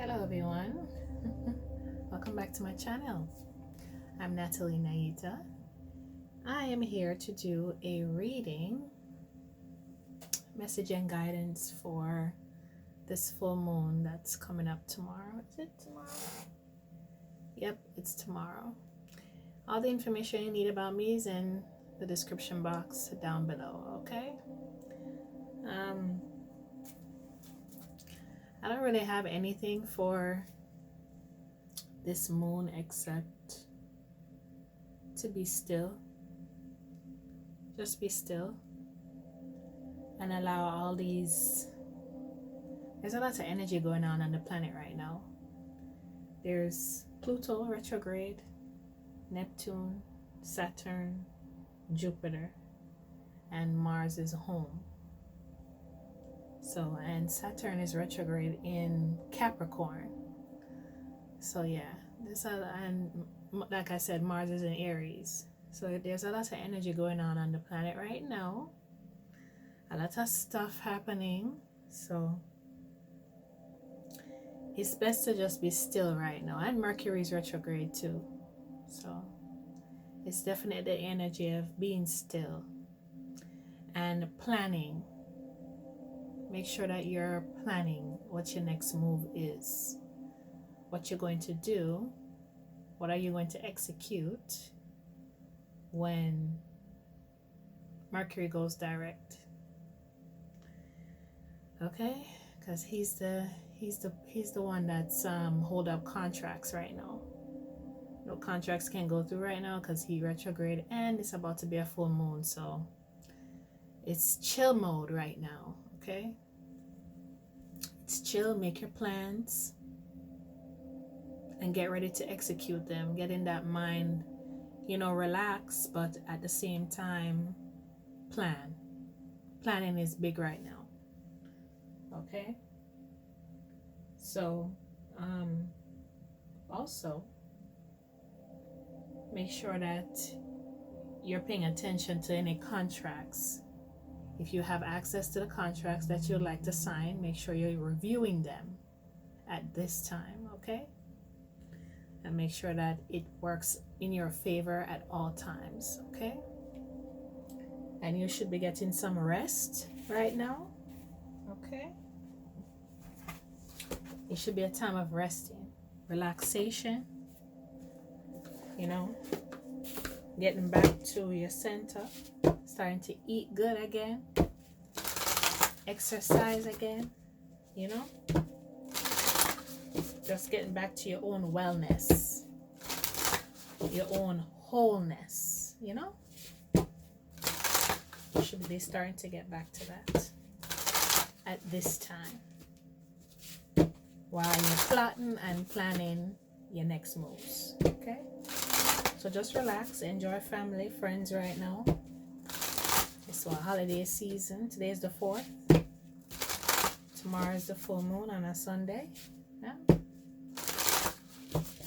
Hello everyone. Welcome back to my channel. I'm Natalie Naita. I am here to do a reading, message and guidance for this full moon that's coming up tomorrow. Is it tomorrow? Yep, it's tomorrow. All the information you need about me is in the description box down below, okay? I don't really have anything for this moon except to be still. Just be still and allow all these. There's a lot of energy going on the planet right now. There's Pluto retrograde, Neptune, Saturn, Jupiter, and Mars is home. So, and Saturn is retrograde in Capricorn. So yeah, and like I said, Mars is in Aries. So there's a lot of energy going on the planet right now. A lot of stuff happening. So it's best to just be still right now. And Mercury is retrograde too. So it's definitely the energy of being still and planning. Make sure that you're planning what your next move is, what you're going to do, what are you going to execute when Mercury goes direct. Okay, because he's the one that's hold up contracts right now. No contracts can go through right now because he retrograde and it's about to be a full moon, so it's chill mode right now. Okay, it's chill. Make your plans and get ready to execute them. Get in that mind, relax, but at the same time plan. Planning is big right now. Okay, so also make sure that you're paying attention to any contracts. If you have access to the contracts that you'd like to sign, make sure you're reviewing them at this time, okay? And make sure that it works in your favor at all times, okay? And you should be getting some rest right now, okay? It should be a time of resting, relaxation, getting back to your center. Starting to eat good again, exercise again, just getting back to your own wellness, your own wholeness, you should be starting to get back to that at this time while you're plotting and planning your next moves. Okay, so just relax, enjoy family, friends right now. So a holiday season. Today is the 4th. Tomorrow is the full moon on a Sunday. Yeah.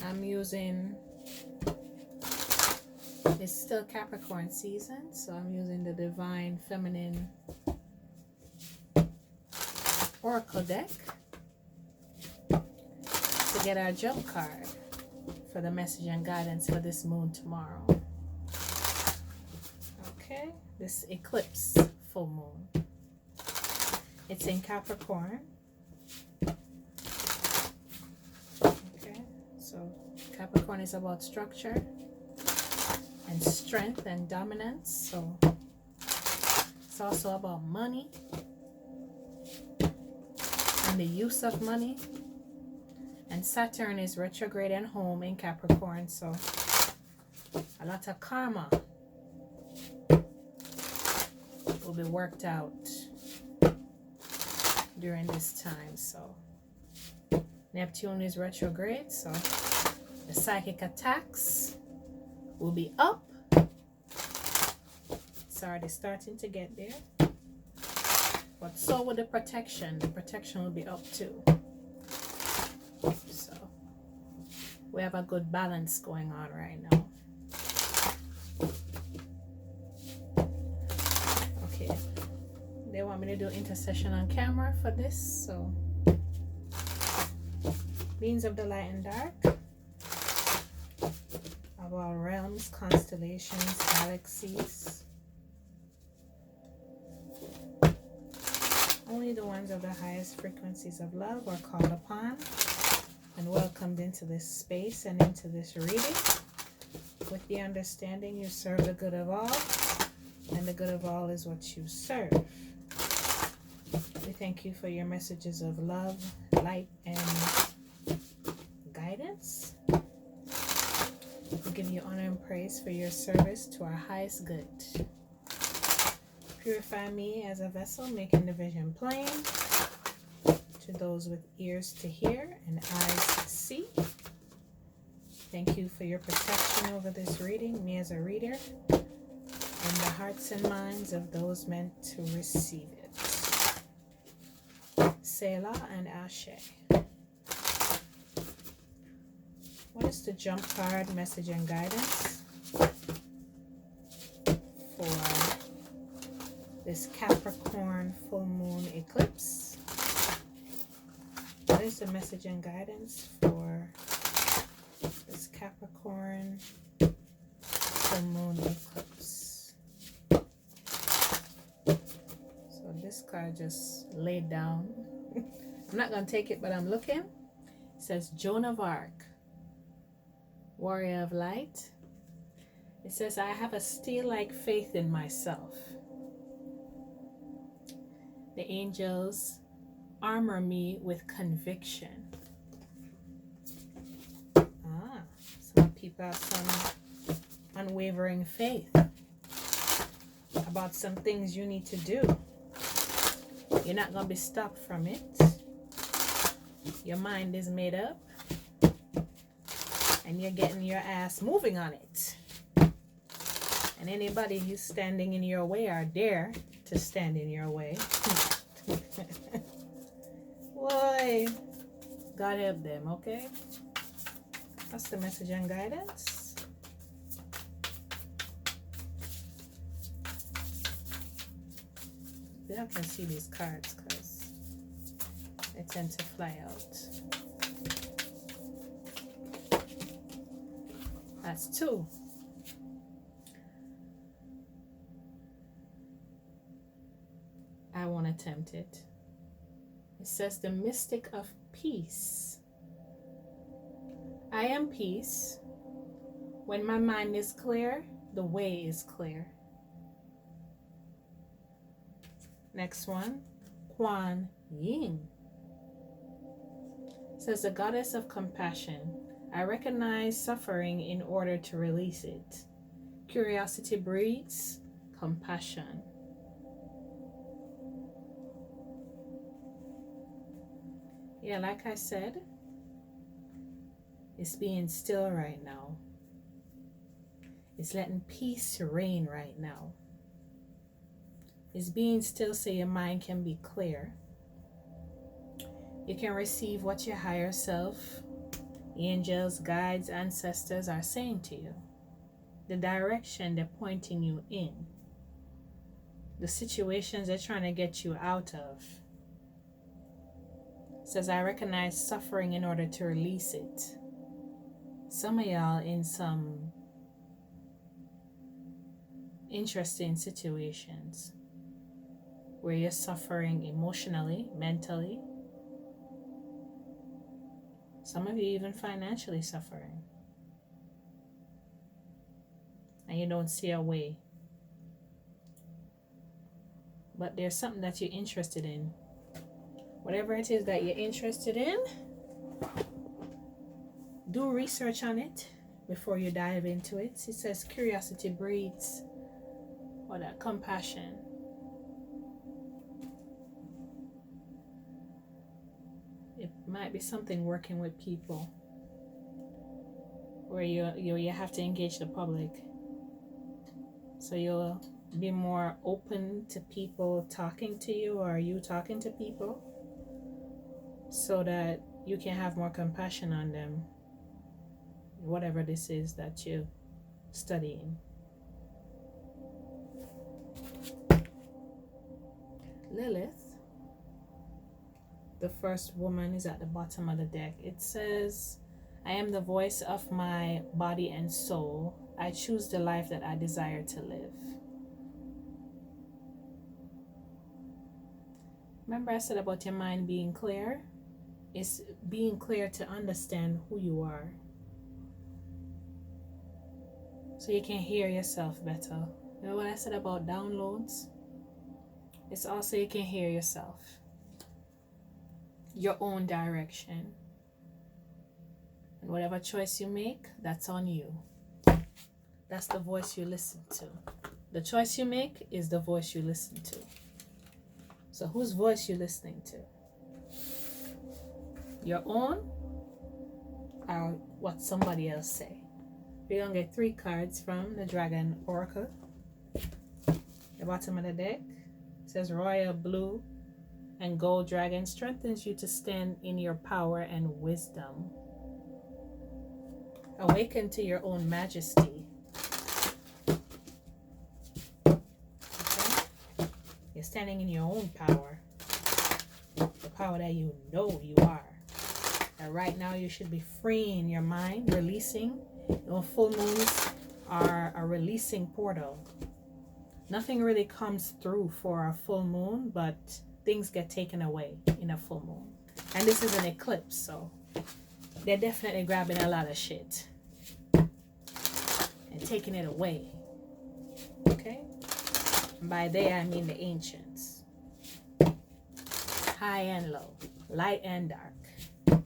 I'm using, it's still Capricorn season, so I'm using the Divine Feminine Oracle deck to get our jump card for the message and guidance for this moon tomorrow. Okay. This eclipse full moon. It's in Capricorn. Okay, so Capricorn is about structure and strength and dominance. So it's also about money and the use of money. And Saturn is retrograde and home in Capricorn. So a lot of karma will be worked out during this time. So Neptune is retrograde, so the psychic attacks will be up. It's already starting to get there, but so will the protection. The protection will be up too. So we have a good balance going on right now. They want me to do intercession on camera for this, so Beings of the light and dark, of all realms, constellations, galaxies. Only the ones of the highest frequencies of love are called upon and welcomed into this space and into this reading, with the understanding you serve the good of all, and the good of all is what you serve. We thank you for your messages of love, light, and guidance. We give you honor and praise for your service to our highest good. Purify me as a vessel, making the vision plain to those with ears to hear and eyes to see. Thank you for your protection over this reading, me as a reader, and the hearts and minds of those meant to receive it. Selah and Ashe. What is the jump card, message, and guidance for this Capricorn full moon eclipse? What is the message and guidance for this Capricorn full moon eclipse? So this card just laid down. I'm not going to take it, but I'm looking. It says Joan of Arc, warrior of light. It says, I have a steel-like faith in myself. The angels armor me with conviction. Some people have some unwavering faith about some things you need to do. You're not going to be stopped from it. Your mind is made up, and you're getting your ass moving on it. And anybody who's standing in your way are dare to stand in your way. Boy, God help them, okay? That's the message and guidance. I can see these cards because they tend to fly out. That's 2. I won't attempt it. It says the mystic of peace. I am peace. When my mind is clear, the way is clear. Next one, Kuan Yin. Says the goddess of compassion. I recognize suffering in order to release it. Curiosity breeds compassion. Yeah, like I said, it's being still right now. It's letting peace reign right now. It's being still so your mind can be clear. You can receive what your higher self, angels, guides, ancestors are saying to you. The direction they're pointing you in. The situations they're trying to get you out of. It says, I recognize suffering in order to release it. Some of y'all in some interesting situations where you're suffering emotionally, mentally. Some of you even financially suffering. And you don't see a way. But there's something that you're interested in. Whatever it is that you're interested in, do research on it before you dive into it. It says curiosity breeds compassion. It might be something working with people where you have to engage the public. So you'll be more open to people talking to you, or you talking to people, so that you can have more compassion on them, whatever this is that you're studying. Lilith, The first woman is at the bottom of the deck. It says, I am the voice of my body and soul. I choose the life that I desire to live. Remember I said about your mind being clear? It's being clear to understand who you are, so you can hear yourself better. You know what I said about downloads? It's also you can hear yourself, your own direction. And whatever choice you make, that's on you. That's the voice you listen to. The choice you make is the voice you listen to. So whose voice you listening to? Your own or what somebody else say? We're going to get 3 cards from the Dragon Oracle. The bottom of the deck says Royal Blue and Gold Dragon strengthens you to stand in your power and wisdom. Awaken to your own majesty. Okay? You're standing in your own power. The power that you know you are. And right now you should be freeing your mind, releasing. You know, full moons are a releasing portal. Nothing really comes through for a full moon, but things get taken away in a full moon. And this is an eclipse, so they're definitely grabbing a lot of shit and taking it away. Okay? And by they, I mean the ancients. High and low, light and dark.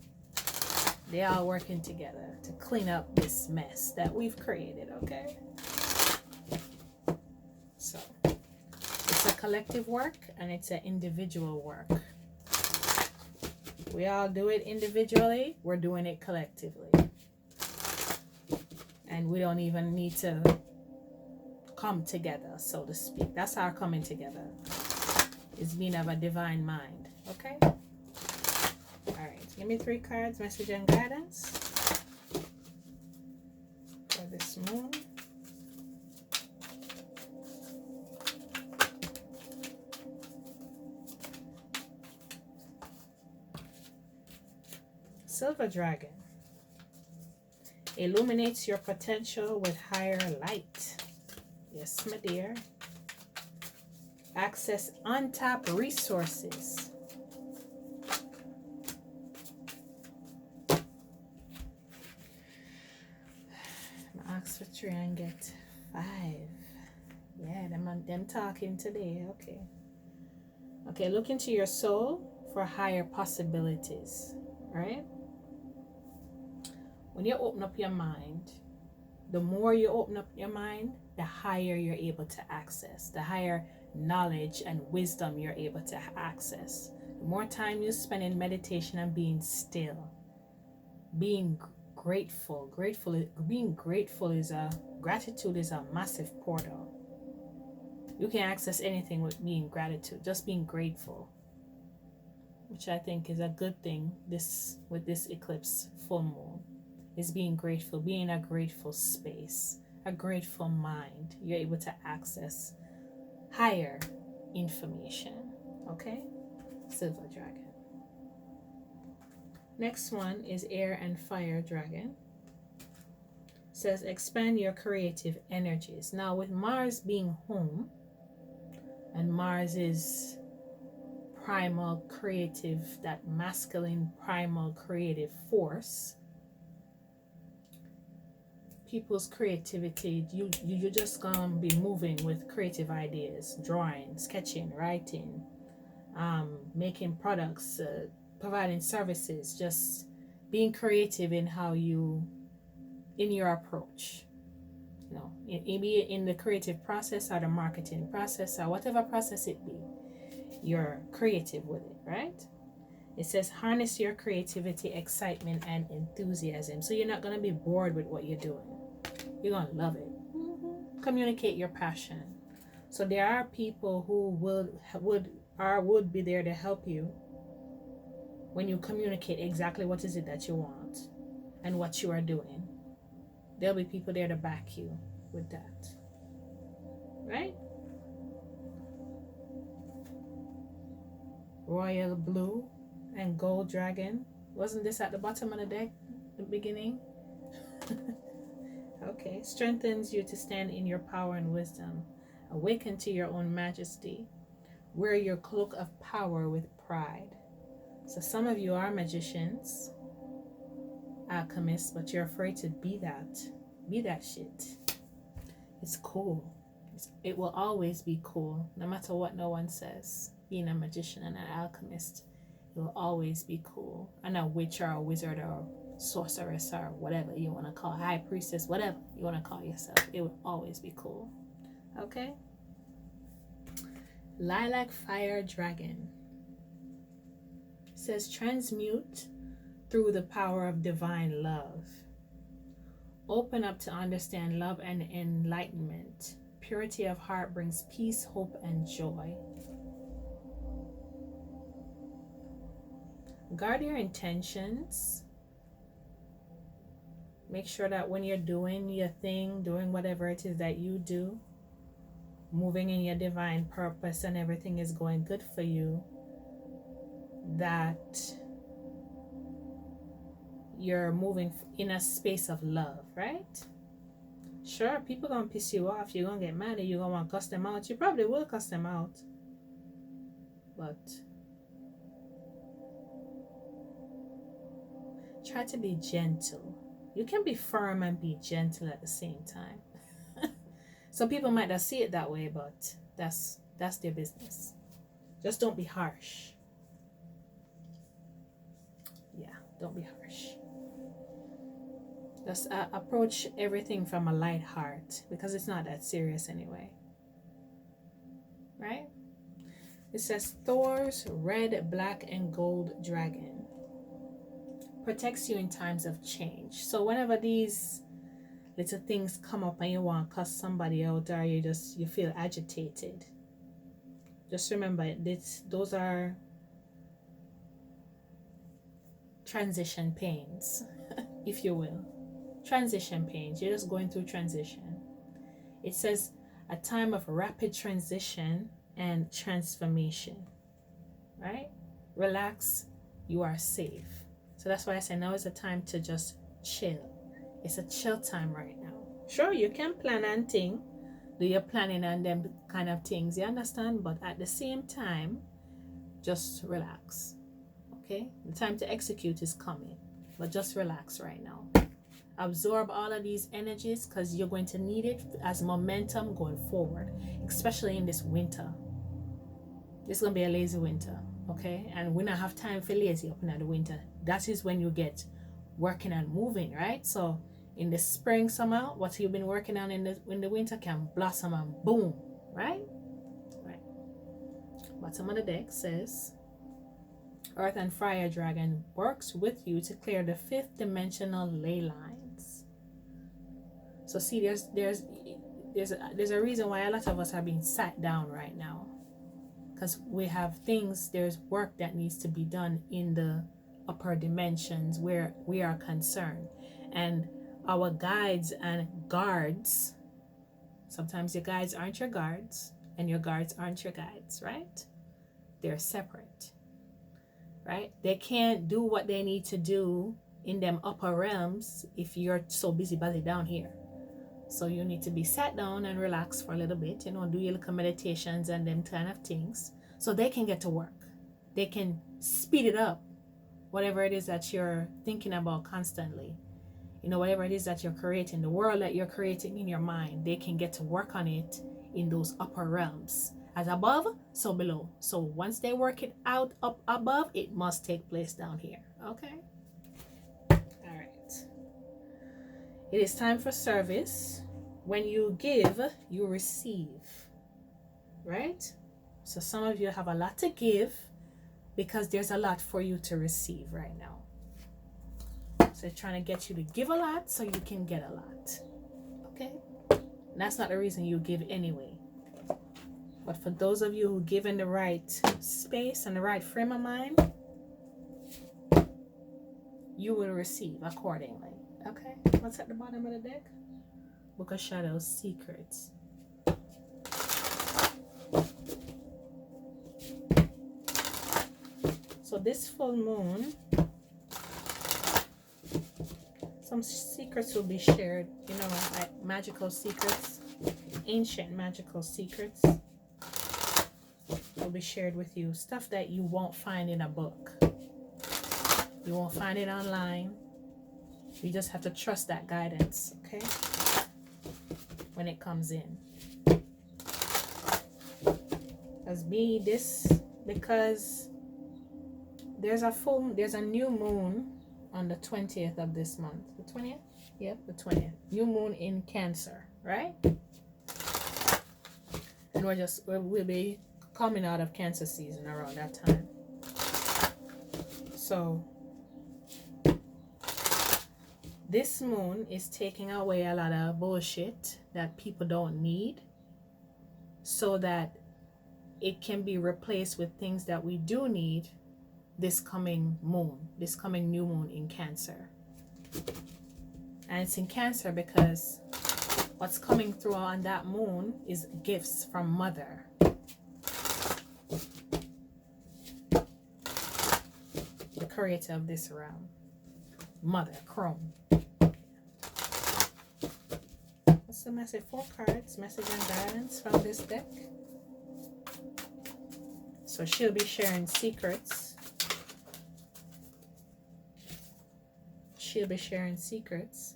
They all working together to clean up this mess that we've created, okay? So, it's a collective work and it's an individual work. We all do it individually, we're doing it collectively. And we don't even need to come together, so to speak. That's our coming together. It's being of a divine mind, okay? Alright, give me 3 cards, message and guidance for this moon. Silver Dragon illuminates your potential with higher light. Yes, my dear. Access untapped resources. Ask for 3 and get 5. Yeah, them talking today. Okay. Okay, look into your soul for higher possibilities. Right? When you open up your mind, the more you open up your mind, the higher you're able to access, the higher knowledge and wisdom you're able to access. The more time you spend in meditation and being still, being grateful. Being grateful is gratitude is a massive portal. You can access anything with being gratitude, just being grateful, which I think is a good thing. With this eclipse full moon is being grateful, being in a grateful space, a grateful mind. You're able to access higher information. Okay, Silver Dragon. Next one is Air and Fire Dragon. Says expand your creative energies. Now with Mars being home, and Mars is primal creative, that masculine primal creative force, people's creativity, you're just gonna be moving with creative ideas, drawing, sketching, writing, making products, providing services, just being creative in in your approach. You know, in the creative process or the marketing process or whatever process it be, you're creative with it, right? It says harness your creativity, excitement, and enthusiasm. So you're not going to be bored with what you're doing. You're going to love it. Communicate your passion. So there are people who would be there to help you when you communicate exactly what is it that you want and what you are doing. There'll be people there to back you with that. Right? Royal Blue and gold dragon. Wasn't this at the bottom of the deck, the beginning? Okay. Strengthens you to stand in your power and wisdom. Awaken to your own majesty. Wear your cloak of power with pride. So some of you are magicians, alchemists, but you're afraid to be that. Be that shit. It's cool. It will always be cool, no matter what no one says. Being a magician and an alchemist, it will always be cool. And a witch or a wizard or sorceress or whatever you want to call, high priestess, whatever you want to call yourself, it will always be cool. Okay? Lilac fire dragon. It says transmute through the power of divine love. Open up to understand love and enlightenment. Purity of heart brings peace, hope, and joy. Guard your intentions. Make sure that when you're doing your thing, doing whatever it is that you do, moving in your divine purpose and everything is going good for you, that you're moving in a space of love, right? Sure, people gonna piss you off, you're gonna get mad, and you're gonna want to cuss them out. You probably will cuss them out, but try to be gentle. You can be firm and be gentle at the same time. Some people might not see it that way, but that's their business. Just don't be harsh. Yeah, don't be harsh. Just approach everything from a light heart, because it's not that serious anyway. Right? It says Thor's red, black, and gold dragon protects you in times of change. So whenever these little things come up and you want to cuss somebody out, or you feel agitated, just remember those are transition pains, if you will. Transition pains. You're just going through transition. It says a time of rapid transition and transformation. Right? Relax. You are safe. So that's why I say now is a time to just chill. It's a chill time right now. Sure, you can plan and think, do your planning and them kind of things, you understand? But at the same time, just relax. Okay? The time to execute is coming. But just relax right now. Absorb all of these energies, because you're going to need it as momentum going forward, especially in this winter. It's going to be a lazy winter, okay? And we don't have time for lazy up in the winter. That is when you get working and moving, right? So in the spring, summer, what you've been working on in the winter can blossom and boom, right? Right. Bottom of the deck says Earth and Fire Dragon works with you to clear the fifth dimensional ley lines. So see, there's a reason why a lot of us are being sat down right now, because we have things, there's work that needs to be done in the upper dimensions where we are concerned, and our guides and guards, sometimes your guides aren't your guards and your guards aren't your guides, right? They're separate, right? They can't do what they need to do in them upper realms if you're so busy down here. So you need to be sat down and relax for a little bit, do your little meditations and them kind of things, so they can get to work. They can speed it up, whatever it is that you're thinking about constantly. Whatever it is that you're creating, the world that you're creating in your mind, they can get to work on it in those upper realms. As above, so below. So once they work it out up above, it must take place down here. Okay? All right. It is time for service. When you give, you receive. Right? So some of you have a lot to give because there's a lot for you to receive right now. So it's trying to get you to give a lot so you can get a lot. Okay? And that's not the reason you give anyway. But for those of you who give in the right space and the right frame of mind, you will receive accordingly. Okay? What's at the bottom of the deck? Book of Shadows, Secrets. So So this full moon, some secrets will be shared, you know, like magical secrets, ancient magical secrets will be shared with you. Stuff that you won't find in a book. You won't find it online. You just have to trust that guidance, okay? When it comes in. Because there's a new moon on the 20th of this month. The 20th? Yep, the 20th. New moon in Cancer, right? And we'll be coming out of Cancer season around that time. So this moon is taking away a lot of bullshit that people don't need, so that it can be replaced with things that we do need this coming new moon in Cancer. And it's in Cancer because what's coming through on that moon is gifts from Mother. The creator of this realm. Mother, Chrome. What's the message? 4 cards, message and guidance from this deck. So she'll be sharing secrets. She'll be sharing secrets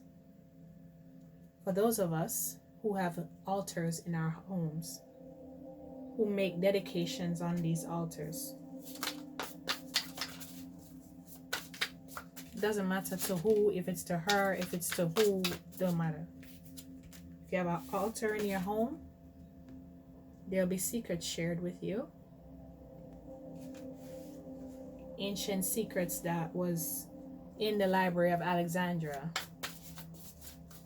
for those of us who have altars in our homes, who make dedications on these altars. Doesn't matter to who, if it's to her, if it's to who, don't matter. If you have an altar in your home, there'll be secrets shared with you. Ancient secrets that was in the Library of Alexandria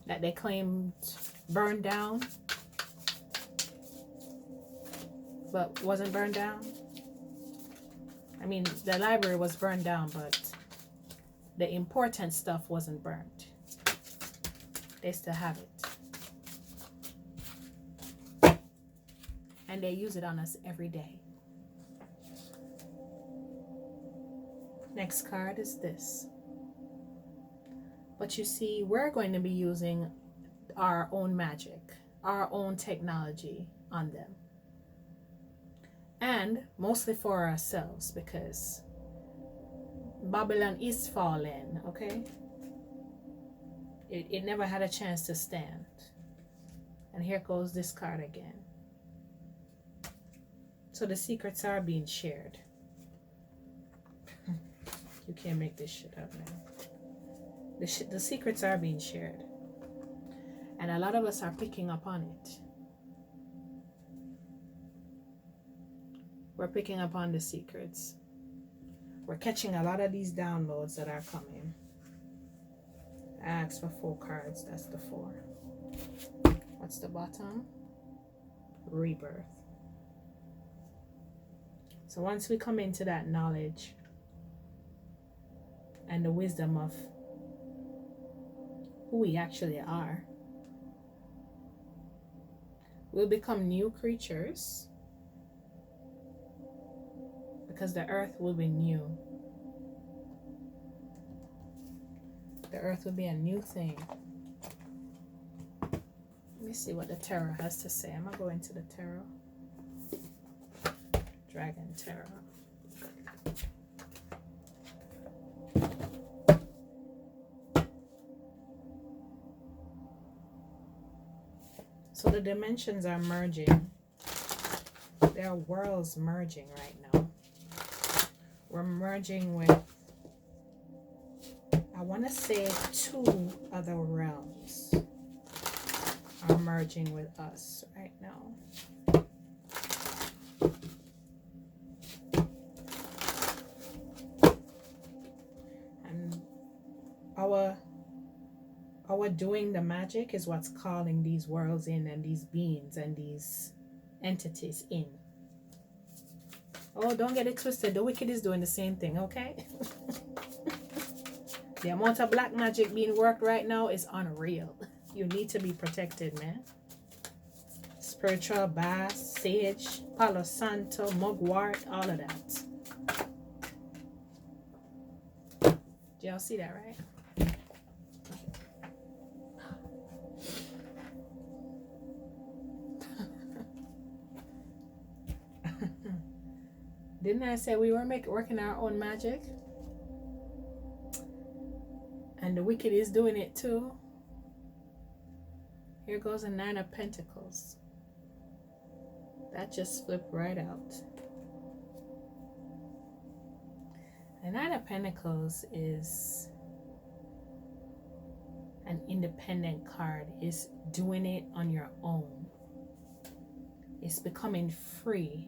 that they claimed burned down, but wasn't burned down. I mean, the library was burned down, but the important stuff wasn't burned. They still have it. And they use it on us every day. Next card is this. But you see, we're going to be using our own magic, our own technology on them. And mostly for ourselves, because Babylon is falling, okay? It never had a chance to stand. And here goes this card again. So the secrets are being shared. You can't make this shit up, man. The secrets are being shared. And a lot of us are picking up on it. We're picking up on the secrets. We're catching a lot of these downloads that are coming. I asked for 4 cards. That's the 4. What's the bottom? Rebirth. So once we come into that knowledge and the wisdom of who we actually are, we'll become new creatures, because the earth will be new. The earth will be a new thing. Let me see what the tarot has to say. I'm going to go into the tarot. Dragon tarot. So the dimensions are merging. There are worlds merging right now. We're merging with, I want to say, 2 other realms are merging with us right now. And our doing the magic is what's calling these worlds in, and these beings and these entities in. Oh, don't get it twisted. The wicked is doing the same thing, okay? The amount of black magic being worked right now is unreal. You need to be protected, man. Spiritual bass, sage, palo santo, mugwort, all of that. Y'all see that, right? Didn't I say we were working our own magic? And the wicked is doing it too. Here goes a 9 of Pentacles. That just flipped right out. The 9 of Pentacles is an independent card. It's doing it on your own. It's becoming free.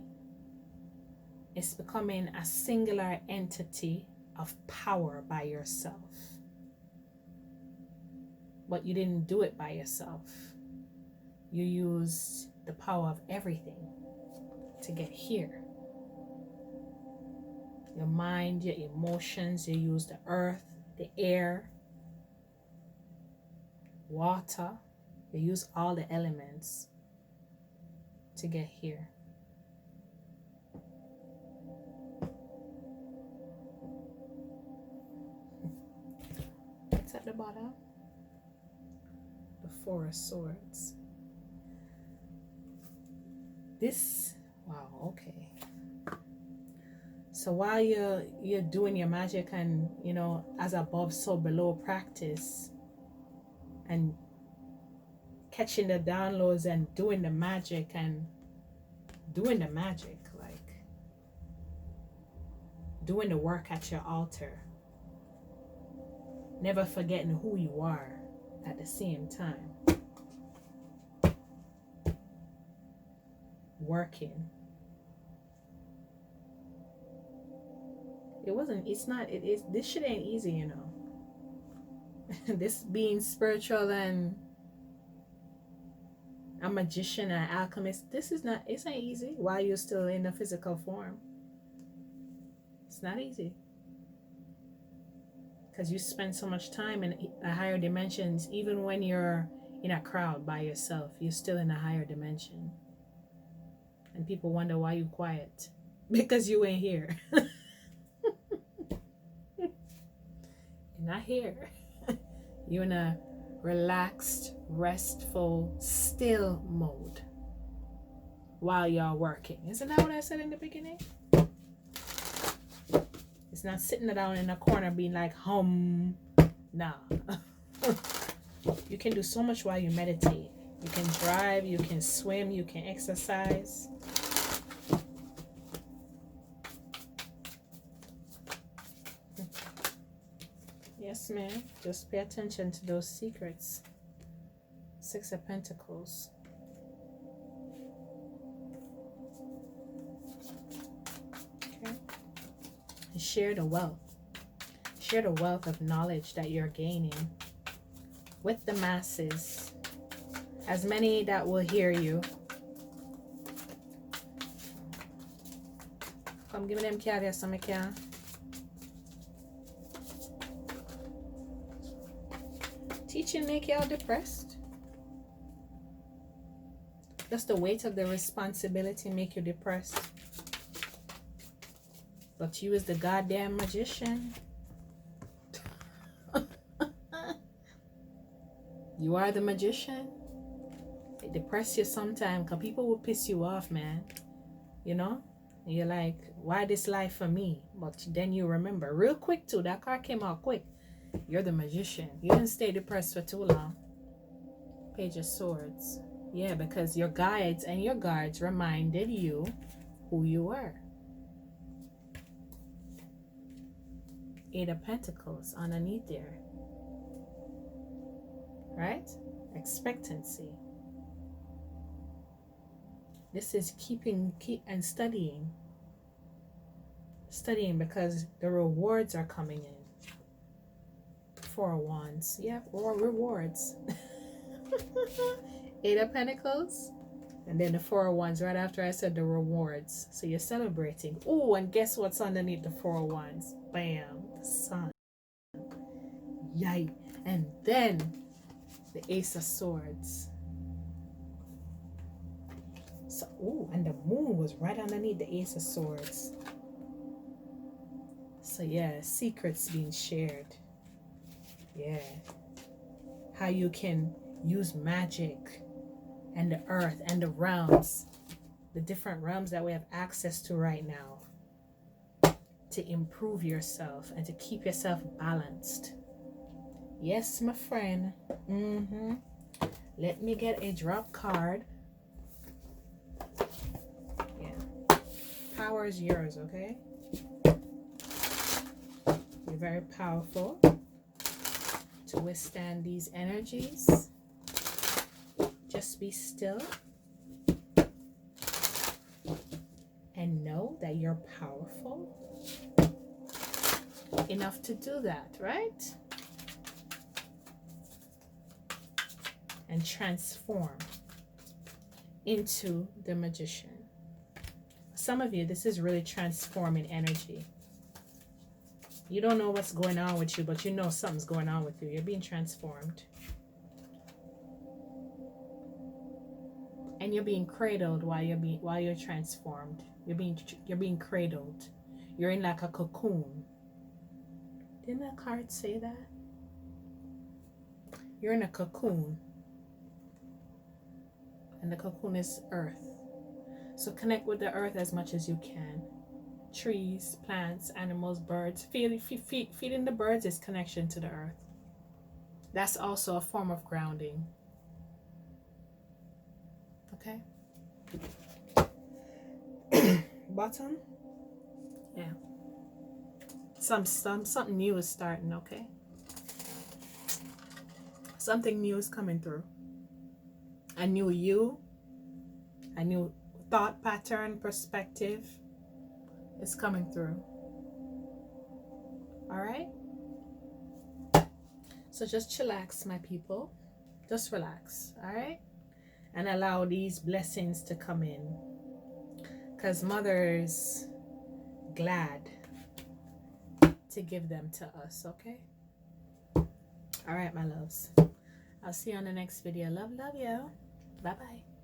It's becoming a singular entity of power by yourself. But you didn't do it by yourself. You used the power of everything to get here. Your mind, your emotions, you use the earth, the air, water. You use all the elements to get here. What's at the bottom? The 4 of Swords. This, wow, okay. So while you're doing your magic and, you know, as above, so below practice and catching the downloads and doing the magic and doing the magic, like doing the work at your altar, never forgetting who you are at the same time, working. This shit ain't easy, you know. This being spiritual and a magician and alchemist, it's not easy while you're still in the physical form. It's not easy. Because you spend so much time in a higher dimensions. Even when you're in a crowd by yourself, you're still in a higher dimension. And people wonder why you're quiet. Because you ain't here. You're not here. You're in a relaxed, restful, still mode while y'all working. Isn't that what I said in the beginning? It's not sitting down in a corner being like, hum. Nah. You can do so much while you meditate. You can drive, you can swim, you can exercise. Yes, ma'am. Just pay attention to those secrets. 6 of Pentacles. Okay. And share the wealth. Share the wealth of knowledge that you're gaining with the masses. As many that will hear you. Come give me them carriers so I can. Teaching make y'all depressed? Does the weight of the responsibility make you depressed? But you is the goddamn magician. You are the magician. It depresses you sometimes because people will piss you off, man. You know? And you're like, why this life for me? But then you remember real quick too. That card came out quick. You're the magician. You didn't stay depressed for too long. Page of Swords. Yeah, because your guides and your guards reminded you who you were. 8 of Pentacles underneath there. Right? Expectancy. This is keep and studying. Studying because the rewards are coming in. 4 of Wands. Yeah, or rewards. 8 of Pentacles. And then the 4 of Wands right after I said the rewards. So you're celebrating. Oh, and guess what's underneath the 4 of Wands? Bam. The sun. Yay. And then the Ace of Swords. So, ooh, and the moon was right underneath the Ace of Swords. So yeah, secrets being shared. Yeah. How you can use magic and the earth and the realms, the different realms that we have access to right now, to improve yourself and to keep yourself balanced. Yes, my friend. Let me get a drop card. Yeah. Power is yours, okay? You're very powerful to withstand these energies. Just be still and know that you're powerful enough to do that, right? And transform into the magician. Some of you, this is really transforming energy. You don't know what's going on with you, but you know something's going on with you. You're being transformed. And you're being cradled while you're transformed. You're being cradled. You're in like a cocoon. Didn't that card say that? You're in a cocoon. And the cocoon is earth. So connect with the earth as much as you can. Trees, plants, animals, birds. Feeding the birds is connection to the earth. That's also a form of grounding. Okay? Bottom? Yeah. Something new is starting, okay? Something new is coming through. A new you, a new thought pattern, perspective is coming through. All right? So just chillax, my people. Just relax, all right? And allow these blessings to come in. Because Mother is glad to give them to us, okay? All right, my loves. I'll see you on the next video. Love you. Bye-bye.